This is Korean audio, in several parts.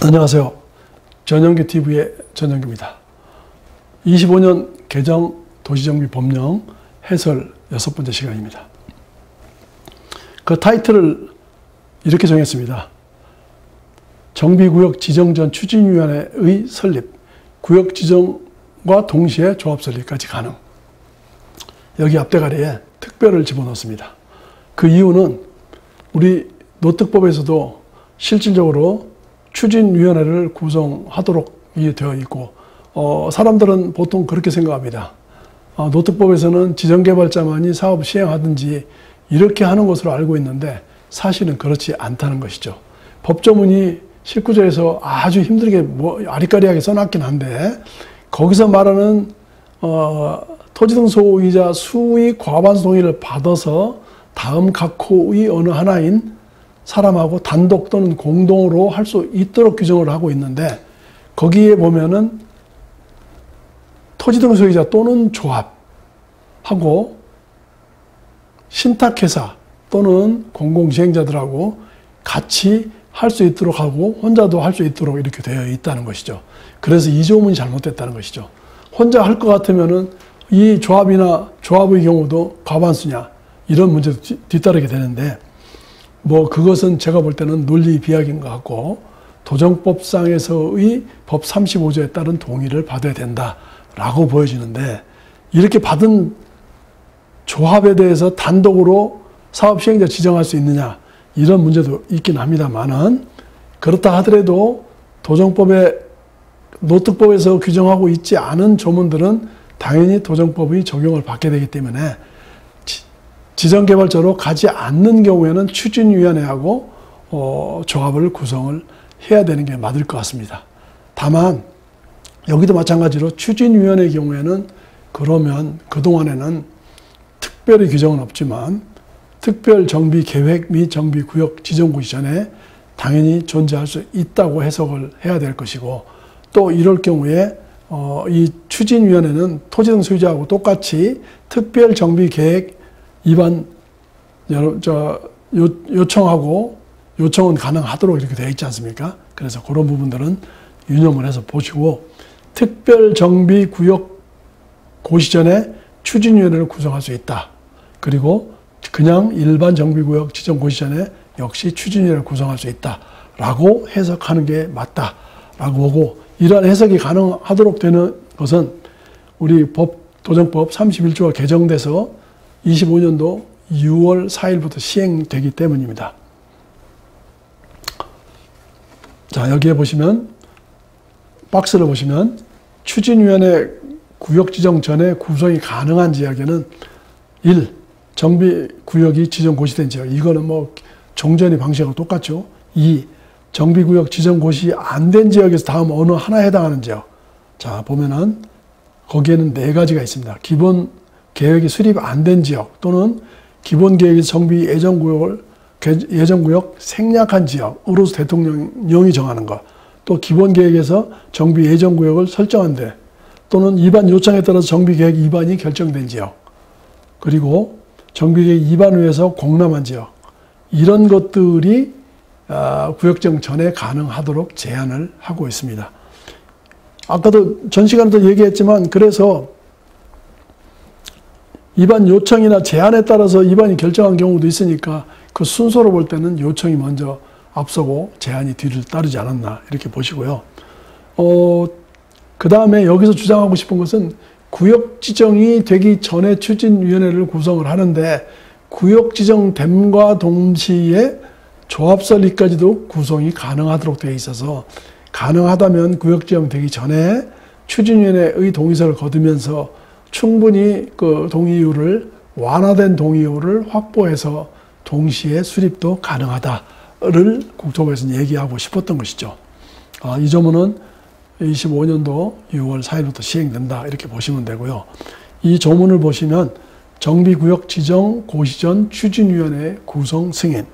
안녕하세요. 전영기 TV의 전영기입니다. 25년 개정 도시정비 법령 해설 6번째 시간입니다. 그 타이틀을 이렇게 정했습니다. 정비구역 지정 전 추진위원회의 설립, 구역 지정과 동시에 조합 설립까지 가능. 여기 앞대가리에 특별을 집어넣습니다. 그 이유는 우리 노특법에서도 실질적으로 추진위원회를 구성하도록 되어 있고, 사람들은 보통 그렇게 생각합니다. 노특법에서는 지정개발자만이 사업 시행하든지 이렇게 하는 것으로 알고 있는데 사실은 그렇지 않다는 것이죠. 법조문이 19조에서 아주 힘들게 아리까리하게 써놨긴 한데, 거기서 말하는 토지 등 소유이자 수의 과반수 동의를 받아서 다음 각 호의 어느 하나인 사람하고 단독 또는 공동으로 할 수 있도록 규정을 하고 있는데, 거기에 보면은 토지 등 소유자 또는 조합하고 신탁회사 또는 공공시행자들하고 같이 할 수 있도록 하고 혼자도 할 수 있도록 이렇게 되어 있다는 것이죠. 그래서 이 조문이 잘못됐다는 것이죠. 혼자 할 것 같으면은 이 조합이나 조합의 경우도 과반수냐 이런 문제도 뒤따르게 되는데, 그것은 제가 볼 때는 논리 비약인 것 같고, 도정법상에서의 법 35조에 따른 동의를 받아야 된다라고 보여지는데, 이렇게 받은 조합에 대해서 단독으로 사업 시행자 지정할 수 있느냐 이런 문제도 있긴 합니다만은, 그렇다 하더라도 도정법에 노특법에서 규정하고 있지 않은 조문들은 당연히 도정법의 적용을 받게 되기 때문에 지정개발자로 가지 않는 경우에는 추진위원회하고 조합을 구성을 해야 되는 게 맞을 것 같습니다. 다만 여기도 마찬가지로 추진위원회의 경우에는 그러면 그동안에는 특별히 규정은 없지만 특별 정비계획 및 정비구역 지정고시 전에 당연히 존재할 수 있다고 해석을 해야 될 것이고, 또 이럴 경우에 이 추진위원회는 토지 등 소유자하고 똑같이 특별 정비계획 위반 요청하고 요청은 가능하도록 이렇게 되어 있지 않습니까? 그래서 그런 부분들은 유념을 해서 보시고, 특별 정비 구역 고시 전에 추진위원회를 구성할 수 있다. 그리고 그냥 일반 정비구역 지정 고시 전에 역시 추진위원회를 구성할 수 있다라고 해석하는 게 맞다라고 보고, 이러한 해석이 가능하도록 되는 것은 우리 도정법 31조가 개정돼서 25년도 6월 4일부터 시행되기 때문입니다. 자, 여기에 보시면, 박스를 보시면, 추진위원회 구역 지정 전에 구성이 가능한 지역에는 1. 정비구역이 지정 고시된 지역. 이거는 종전의 방식하고 똑같죠. 2. 정비구역 지정 고시 안 된 지역에서 다음 어느 하나에 해당하는 지역. 자, 보면은 거기에는 4가지가 있습니다. 기본 계획이 수립 안 된 지역, 또는 기본 계획에서 정비 예정구역 생략한 지역으로서 대통령령이 정하는 것, 또 기본 계획에서 정비 예정구역을 설정한 데, 또는 위반 요청에 따라서 정비 계획 위반이 결정된 지역, 그리고 정비 계획 위반 후에서 공람한 지역, 이런 것들이 구역지정 전에 가능하도록 제한을 하고 있습니다. 아까도 전 시간에도 얘기했지만, 그래서 위반 요청이나 제한에 따라서 위반이 결정한 경우도 있으니까 그 순서로 볼 때는 요청이 먼저 앞서고 제한이 뒤를 따르지 않았나 이렇게 보시고요. 그 다음에 여기서 주장하고 싶은 것은 구역 지정이 되기 전에 추진위원회를 구성을 하는데, 구역 지정됨과 동시에 조합 설립까지도 구성이 가능하도록 되어 있어서, 가능하다면 구역 지정되기 전에 추진위원회의 동의서를 거두면서 충분히 그 동의율을, 완화된 동의율을 확보해서 동시에 수립도 가능하다를 국토부에서는 얘기하고 싶었던 것이죠. 이 조문은 25년도 6월 4일부터 시행된다 이렇게 보시면 되고요. 이 조문을 보시면 정비구역 지정 고시 전 추진위원회 구성 승인,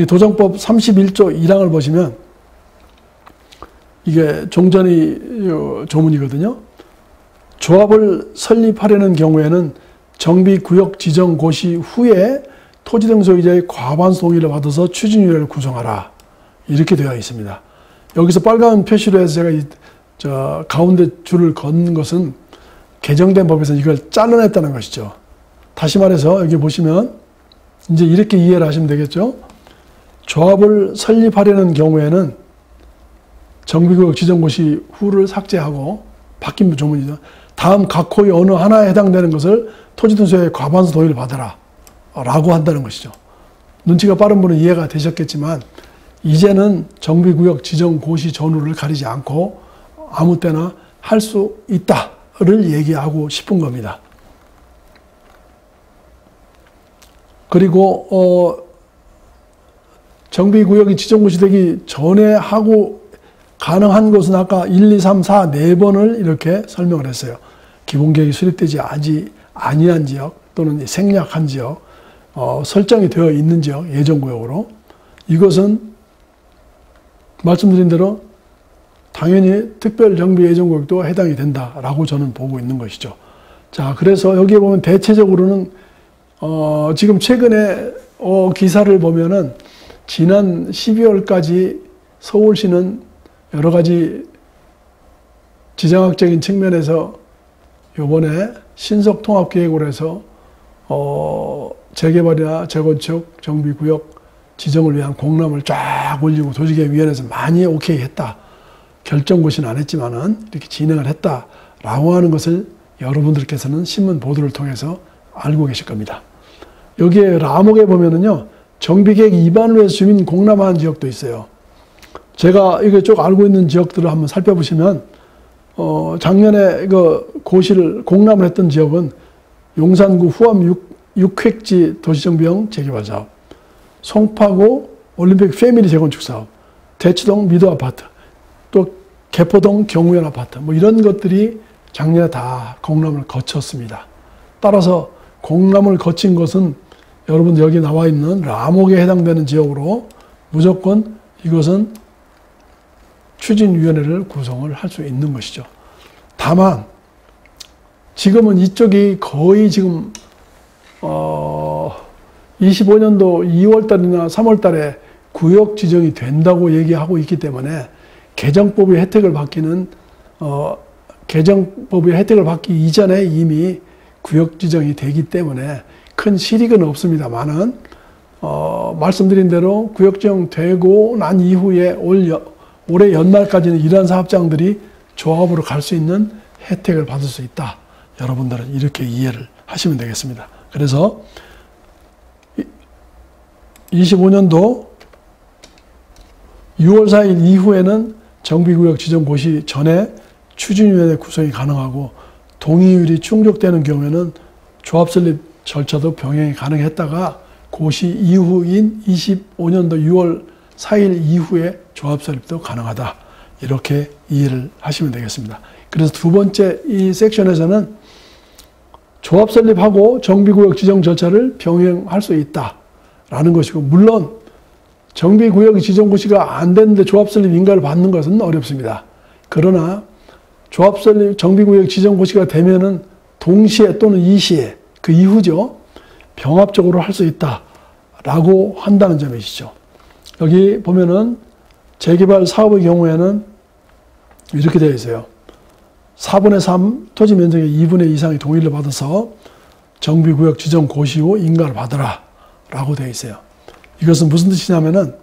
도정법 31조 1항을 보시면 이게 종전의 조문이거든요. 조합을 설립하려는 경우에는 정비구역 지정 고시 후에 토지 등 소유자의 과반수 동의를 받아서 추진위원회를 구성하라 이렇게 되어 있습니다. 여기서 빨간 표시로 해서 제가 저 가운데 줄을 건 것은 개정된 법에서 이걸 잘라냈다는 것이죠. 다시 말해서 여기 보시면 이제 이렇게 이해를 하시면 되겠죠. 조합을 설립하려는 경우에는 정비구역 지정고시 후를 삭제하고 바뀐 조문이죠. 다음 각 호의 어느 하나에 해당되는 것을 토지등수의 과반수 동의를 받아라 라고 한다는 것이죠. 눈치가 빠른 분은 이해가 되셨겠지만 이제는 정비구역 지정고시 전후를 가리지 않고 아무 때나 할 수 있다를 얘기하고 싶은 겁니다. 그리고 정비구역이 지정고시 되기 전에 하고 가능한 것은 아까 1, 2, 3, 4, 4번을 이렇게 설명을 했어요. 기본계획이 수립되지 아니한 지역 또는 생략한 지역, 설정이 되어 있는 지역, 예정구역으로. 이것은 말씀드린 대로 당연히 특별정비예정구역도 해당이 된다라고 저는 보고 있는 것이죠. 자, 그래서 여기에 보면 대체적으로는 지금 최근에 기사를 보면은 지난 12월까지 서울시는 여러 가지 지정학적인 측면에서 요번에 신속통합계획으로 해서 재개발이나 재건축, 정비구역 지정을 위한 공람을 쫙 올리고 도시계획위원회에서 많이 오케이 했다. 결정고시는 안 했지만은 이렇게 진행을 했다라고 하는 것을 여러분들께서는 신문 보도를 통해서 알고 계실 겁니다. 여기에 라목에 보면은요, 정비계획 위반으로 해서 주민 공람한 지역도 있어요. 제가 이거 쭉 알고 있는 지역들을 한번 살펴보시면, 작년에 고시를 공람을 했던 지역은 용산구 후암 6획지 도시정비형 재개발 사업, 송파구 올림픽 패밀리 재건축 사업, 대치동 미도 아파트, 또 개포동 경우연 아파트, 뭐 이런 것들이 작년에 다 공람을 거쳤습니다. 따라서 공람을 거친 것은 여러분들 여기 나와 있는 라목에 해당되는 지역으로 무조건 이것은 추진위원회를 구성을 할 수 있는 것이죠. 다만 지금은 이쪽이 거의 지금 25년도 2월달이나 3월달에 구역 지정이 된다고 얘기하고 있기 때문에 개정법의 혜택을 받기는 개정법의 혜택을 받기 이전에 이미 구역 지정이 되기 때문에 큰 실익은 없습니다만은 말씀드린 대로 구역 지정되고 난 이후에 올해 연말까지는 이러한 사업장들이 조합으로 갈 수 있는 혜택을 받을 수 있다. 여러분들은 이렇게 이해를 하시면 되겠습니다. 그래서 25년도 6월 4일 이후에는 정비구역 지정 고시 전에 추진위원회 구성이 가능하고 동의율이 충족되는 경우에는 조합 설립 절차도 병행이 가능했다가 고시 이후인 25년도 6월 4일 이후에 조합 설립도 가능하다. 이렇게 이해를 하시면 되겠습니다. 그래서 두 번째 이 섹션에서는 조합 설립하고 정비구역 지정 절차를 병행할 수 있다라는 것이고, 물론 정비구역 지정고시가 안 됐는데 조합 설립 인가를 받는 것은 어렵습니다. 그러나 조합 설립 정비구역 지정고시가 되면은 동시에 또는 이시에 그 이후죠, 병합적으로 할 수 있다라고 한다는 점이시죠. 여기 보면은 재개발 사업의 경우에는 이렇게 되어 있어요. 4분의 3 토지 면적의 2분의 2 이상의 동의를 받아서 정비구역 지정 고시 후 인가를 받아라 라고 되어 있어요. 이것은 무슨 뜻이냐면은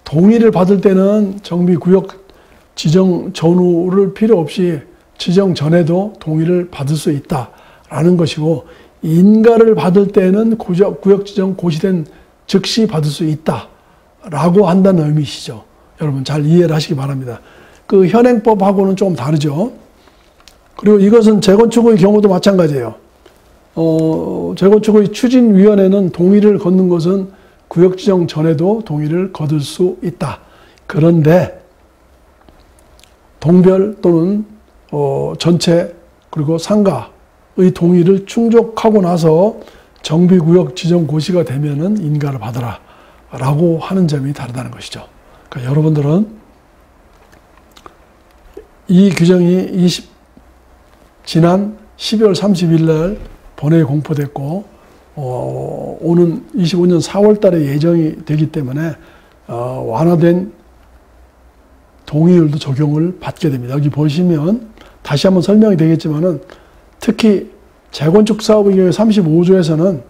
동의를 받을 때는 정비구역 지정 전후를 필요 없이 지정 전에도 동의를 받을 수 있다라는 것이고, 인가를 받을 때는 구역 지정 고시된 즉시 받을 수 있다라고 한다는 의미시죠. 여러분 잘 이해를 하시기 바랍니다. 그 현행법하고는 좀 다르죠. 그리고 이것은 재건축의 경우도 마찬가지예요. 재건축의 추진위원회는 동의를 걷는 것은 구역 지정 전에도 동의를 거둘 수 있다. 그런데 동별 또는 전체 그리고 상가의 동의를 충족하고 나서 정비구역 지정 고시가 되면은 인가를 받아라 라고 하는 점이 다르다는 것이죠. 그러니까 여러분들은 이 규정이 지난 12월 30일 날 본회의에 공포됐고 오는 25년 4월 달에 예정이 되기 때문에 완화된 동의율도 적용을 받게 됩니다. 여기 보시면 다시 한번 설명이 되겠지만은 특히 재건축 사업의 경우에 35조에서는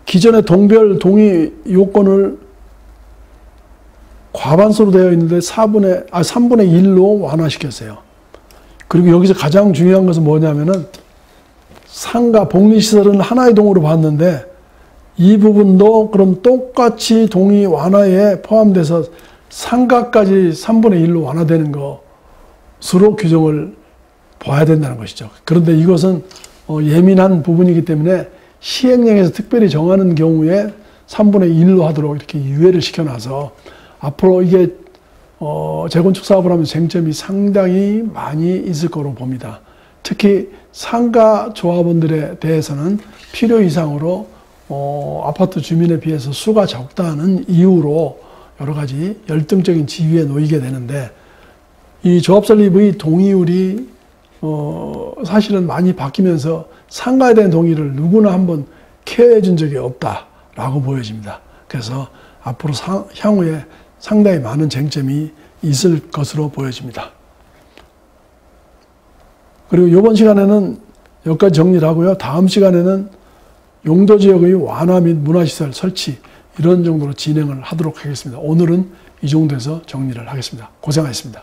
기존의 동별 동의 요건을 과반수로 되어 있는데 3분의 1로 완화시켰어요. 그리고 여기서 가장 중요한 것은 뭐냐면은 상가, 복리시설은 하나의 동으로 봤는데 이 부분도 그럼 똑같이 동의 완화에 포함돼서 상가까지 3분의 1로 완화되는 것으로 규정을 봐야 된다는 것이죠. 그런데 이것은 예민한 부분이기 때문에 시행령에서 특별히 정하는 경우에 3분의 1로 하도록 이렇게 유예를 시켜놔서 앞으로 이게 재건축 사업을 하면 쟁점이 상당히 많이 있을 거로 봅니다. 특히 상가 조합원들에 대해서는 필요 이상으로 아파트 주민에 비해서 수가 적다는 이유로 여러 가지 열등적인 지위에 놓이게 되는데 이 조합 설립의 동의율이 사실은 많이 바뀌면서 상가에 대한 동의를 누구나 한번 케어해 준 적이 없다라고 보여집니다. 그래서 앞으로 향후에 상당히 많은 쟁점이 있을 것으로 보여집니다. 그리고 이번 시간에는 여기까지 정리를 하고요. 다음 시간에는 용도지역의 완화 및 문화시설 설치 이런 정도로 진행을 하도록 하겠습니다. 오늘은 이 정도에서 정리를 하겠습니다. 고생하셨습니다.